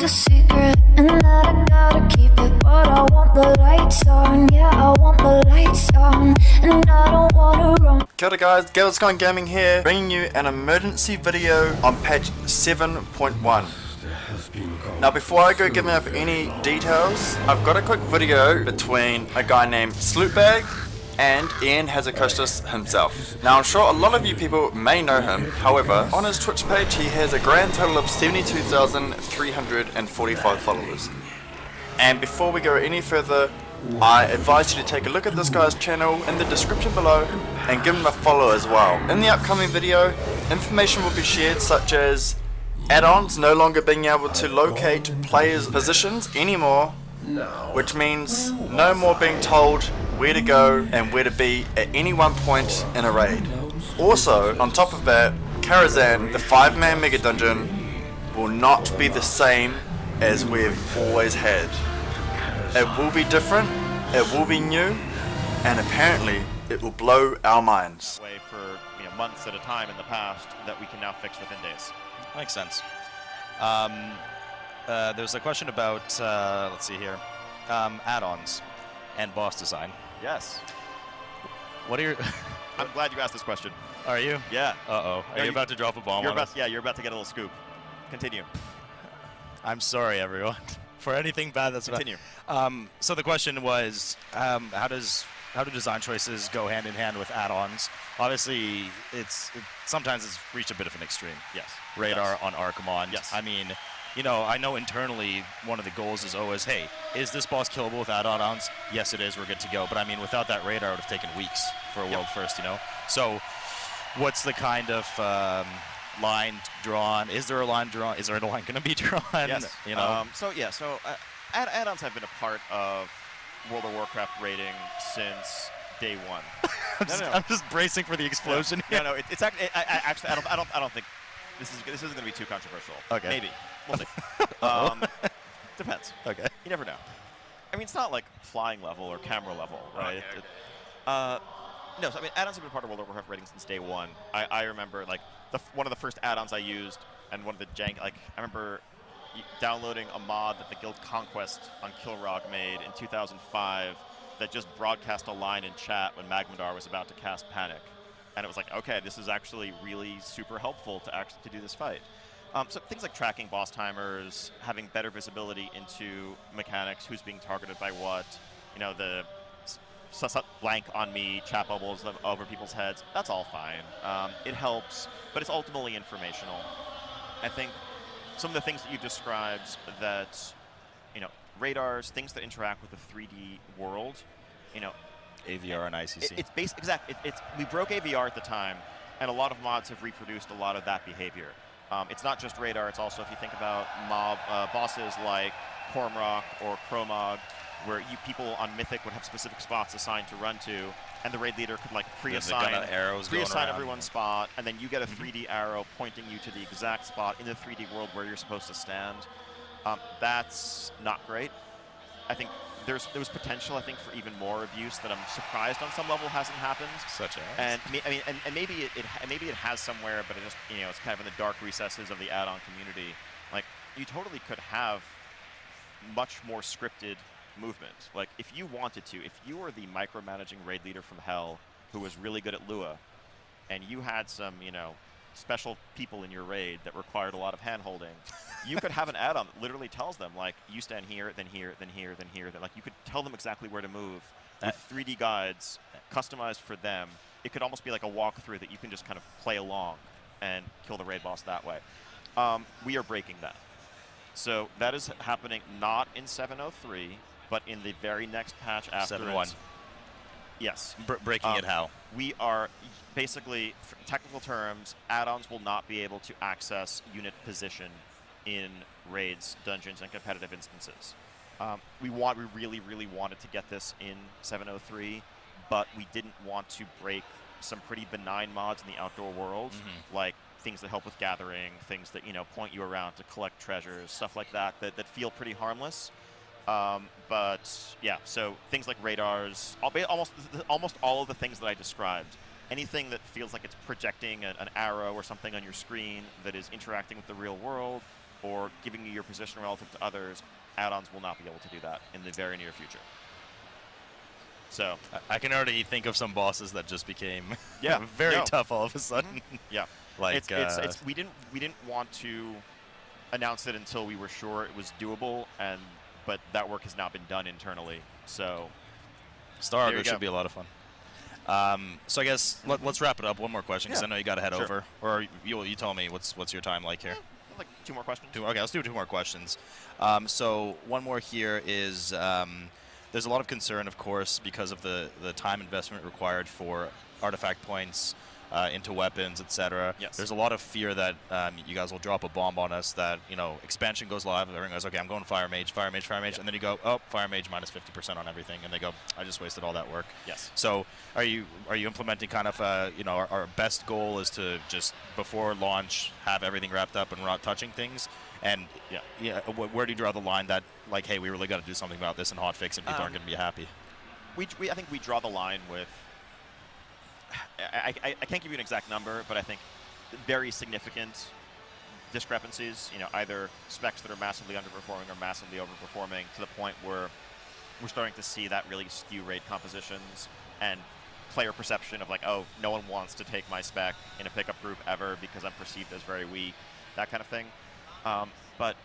it's a secret, and that I gotta keep it. But I want the lights on, yeah, I want the lights on, and I don't wanna run. Kia ora guys, Karazhan Gaming here, bringing you an emergency video on patch 7.1. Now before I go giving up any details, I've got a quick video between a guy named Slootbag and Ian Hazakostas himself. Now I'm sure a lot of you people may know him, however, on his Twitch page he has a grand total of 72,345 followers. And before we go any further, I advise you to take a look at this guy's channel in the description below and give him a follow as well. In the upcoming video, information will be shared such as add-ons no longer being able to locate players' positions anymore, which means no more being told where to go and where to be at any one point in a raid. Also, on top of that, Karazhan, the 5-man mega dungeon, will not be the same as we've always had. It will be different, it will be new, and apparently it will blow our minds. Way for months at a time in the past that we can now fix within days. Makes sense. There's a question about, let's see here, add-ons and boss design. Yes. What are your... I'm glad you asked this question. Are you? Yeah. Uh-oh. Are you about to drop a bomb on us? Yeah, you're about to get a little scoop. Continue. I'm sorry, everyone, for anything bad that's Continue. So the question was, how do design choices go hand in hand with add-ons? Obviously, sometimes it's reached a bit of an extreme. Yes. Radar on Archimon. Yes. I mean, I know internally one of the goals is always, hey, is this boss killable with add-ons? Yes, it is. We're good to go. But I mean, without that radar, it would have taken weeks for a world first. So, what's the kind of line drawn? Is there a line drawn? Is there a line going to be drawn? Yes. So add-ons have been a part of World of Warcraft raiding since day one. I'm just bracing for the explosion. No, it's actually. I don't think this isn't going to be too controversial. Okay. Maybe. We'll see. Depends. Okay. You never know. I mean, it's not like flying level or camera level, right? Okay. No, so I mean, add-ons have been part of World of Warcraft raiding since day one. I remember like one of the first add-ons I used, and one of the jank. Like I remember downloading a mod that the Guild Conquest on Kilrog made in 2005 that just broadcast a line in chat when Magmadar was about to cast Panic, and it was like, okay, this is actually really super helpful to do this fight. So things like tracking boss timers, having better visibility into mechanics, who's being targeted by what, the blank on me, chat bubbles over people's heads, that's all fine. It helps, but it's ultimately informational. I think some of the things that you described that, radars, things that interact with the 3D world, AVR and ICC. We broke AVR at the time, and a lot of mods have reproduced a lot of that behavior. It's not just radar, it's also, if you think about bosses like Kormrock or Kromog, where people on Mythic would have specific spots assigned to run to, and the raid leader could like pre-assign everyone's spot, and then you get a 3D arrow pointing you to the exact spot in the 3D world where you're supposed to stand. That's not great. I think there was potential, I think, for even more abuse that I'm surprised on some level hasn't happened. Such as? And maybe it has somewhere, but it just it's kind of in the dark recesses of the add-on community. Like you totally could have much more scripted movement. Like if you wanted to, if you were the micromanaging raid leader from hell who was really good at Lua, and you had some special people in your raid that required a lot of hand-holding, you could have an add-on that literally tells them, like, you stand here, then here, then here, then here. Like, you could tell them exactly where to move with 3D guides customized for them. It could almost be like a walkthrough that you can just kind of play along and kill the raid boss that way. We are breaking that. So that is happening not in 7.03, but in the very next patch after 7.1. Yes. Breaking it how? We are basically, for technical terms, add-ons will not be able to access unit position in raids, dungeons, and competitive instances. We really, really wanted to get this in 7.03, but we didn't want to break some pretty benign mods in the outdoor world, like things that help with gathering, things that point you around to collect treasures, stuff like that feel pretty harmless. But yeah, so things like radars, almost all of the things that I described, anything that feels like it's projecting an arrow or something on your screen that is interacting with the real world, or giving you your position relative to others, add-ons will not be able to do that in the very near future. So I can already think of some bosses that just became yeah, very tough all of a sudden. Yeah, like we didn't want to announce it until we were sure it was doable, but that work has now been done internally. So Star Argo should be a lot of fun. So I guess let's wrap it up. One more question, because I know you got to head over. Or you tell me what's your time like here? Like 2 more questions. Okay, let's do 2 more questions. So one more here is there's a lot of concern, of course, because of the time investment required for artifact points into weapons, etc. Yes. There's a lot of fear that you guys will drop a bomb on us, that, expansion goes live, and everyone goes, okay, I'm going Fire Mage, and then you go, oh, Fire Mage minus 50% on everything, and they go, I just wasted all that work. Yes. So are you implementing kind of, our best goal is to just, before launch, have everything wrapped up and we're not touching things? And where do you draw the line that, like, hey, we really got to do something about this and hotfix, and people aren't going to be happy? I think we draw the line with, I can't give you an exact number, but I think very significant discrepancies, either specs that are massively underperforming or massively overperforming, to the point where we're starting to see that really skew raid compositions and player perception of, like, oh, no one wants to take my spec in a pickup group ever because I'm perceived as very weak, that kind of thing. But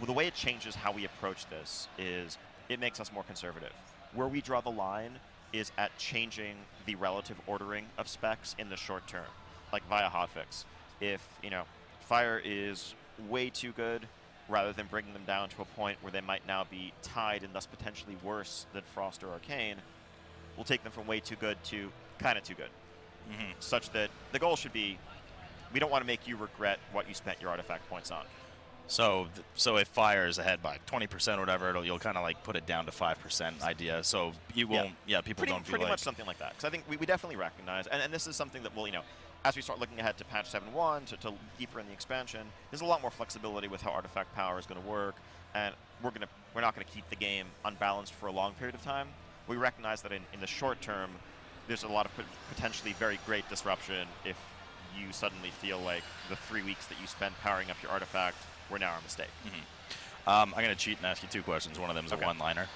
the way it changes how we approach this is it makes us more conservative. Where we draw the line is at changing the relative ordering of specs in the short term, like via hotfix. If, Fire is way too good, rather than bringing them down to a point where they might now be tied and thus potentially worse than Frost or Arcane, we'll take them from way too good to kind of too good. Such that the goal should be, we don't want to make you regret what you spent your artifact points on. So if Fire is ahead by 20% or whatever, you'll kind of like put it down to 5% idea. So you won't, people don't feel pretty like... much something like that. Because I think we definitely recognize, and this is something that will, as we start looking ahead to patch 7.1, to deeper in the expansion, there's a lot more flexibility with how artifact power is going to work, and we're not going to keep the game unbalanced for a long period of time. We recognize that in the short term, there's a lot of potentially very great disruption if you suddenly feel like the 3 weeks that you spent powering up your artifact were now a mistake. I'm going to cheat and ask you 2 questions. One of them is a one-liner.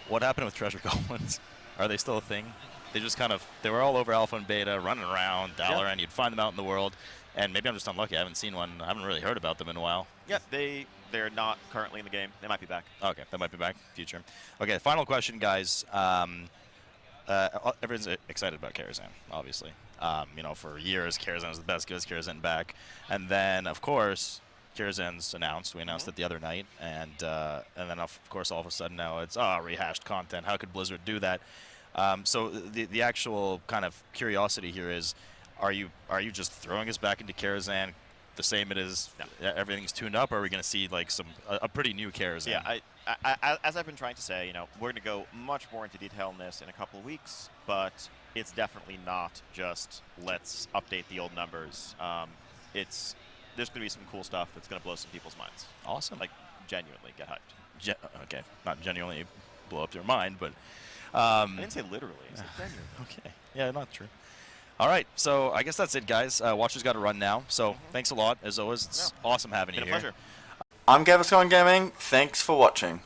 What happened with treasure goblins? Are they still a thing? They just they were all over alpha and beta, running around, and you'd find them out in the world. And maybe I'm just unlucky. I haven't seen one. I haven't really heard about them in a while. Yeah, they're not currently in the game. They might be back. Okay, they might be back. Future. Okay, final question, guys. Everyone's excited about Karazhan, obviously. For years, Karazhan was the best. Gives Karazhan back. And then, of course, Karazhan's announced. We announced it the other night. And then, of course, all of a sudden now it's, rehashed content. How could Blizzard do that? So the actual kind of curiosity here is, are you just throwing us back into Karazhan the same it is? No. Everything's tuned up, or are we going to see like a pretty new Karazhan? Yeah, as I've been trying to say, we're going to go much more into detail in this in a couple of weeks, but it's definitely not just let's update the old numbers. There's going to be some cool stuff that's going to blow some people's minds. Awesome. Like, genuinely get hyped. Okay, not genuinely blow up your mind, but... I didn't say literally. I said genuinely. Okay. Yeah, not true. All right, so I guess that's it, guys. Watcher's got to run now, so thanks a lot. As always, it's awesome having you here. Been a pleasure. I'm Gaviscon Gaming. Thanks for watching.